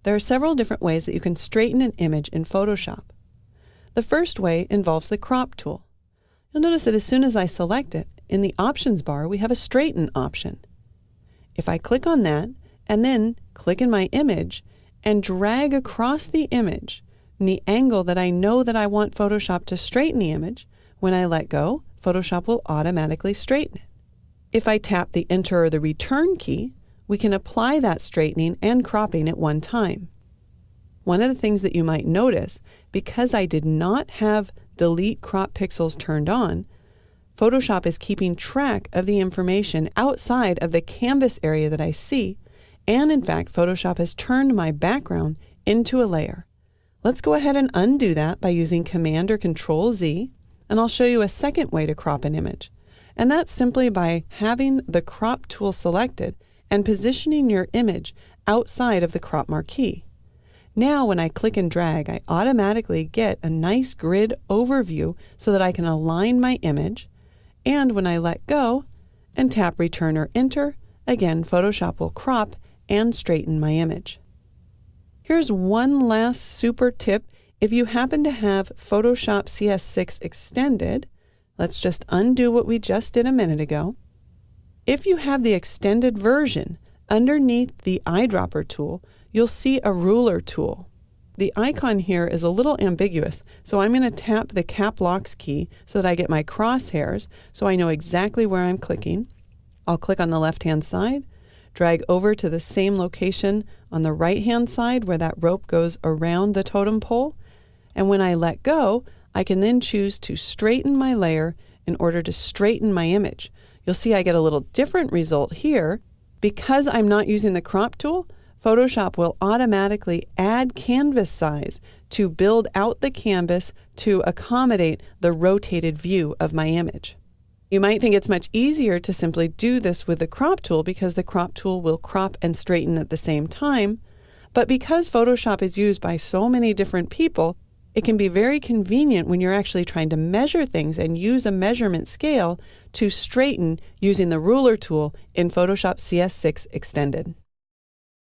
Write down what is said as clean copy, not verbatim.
There are several different ways that you can straighten an image in Photoshop. The first way involves the crop tool. You'll notice that as soon as I select it, in the options bar we have a straighten option. If I click on that and then click in my image and drag across the image in the angle that I know that I want Photoshop to straighten the image, when I let go, Photoshop will automatically straighten it. If I tap the Enter or the Return key, we can apply that straightening and cropping at one time. One of the things that you might notice, because I did not have Delete Crop Pixels turned on, Photoshop is keeping track of the information outside of the canvas area that I see, and in fact, Photoshop has turned my background into a layer. Let's go ahead and undo that by using Command or Control Z, and I'll show you a second way to crop an image. And that's simply by having the crop tool selected and positioning your image outside of the crop marquee. Now when I click and drag, I automatically get a nice grid overview so that I can align my image, and when I let go and tap Return or Enter, again Photoshop will crop and straighten my image. Here's one last super tip. If you happen to have Photoshop CS6 extended, let's just undo what we just did a minute ago. If you have the extended version, underneath the eyedropper tool, you'll see a ruler tool. The icon here is a little ambiguous, so I'm going to tap the Cap Locks key so that I get my crosshairs so I know exactly where I'm clicking. I'll click on the left-hand side, drag over to the same location on the right-hand side where that rope goes around the totem pole, and when I let go, I can then choose to straighten my layer in order to straighten my image. You'll see I get a little different result here. Because I'm not using the crop tool, Photoshop will automatically add canvas size to build out the canvas to accommodate the rotated view of my image. You might think it's much easier to simply do this with the crop tool because the crop tool will crop and straighten at the same time, but because Photoshop is used by so many different people, it can be very convenient when you're actually trying to measure things and use a measurement scale to straighten using the ruler tool in Photoshop CS6 Extended.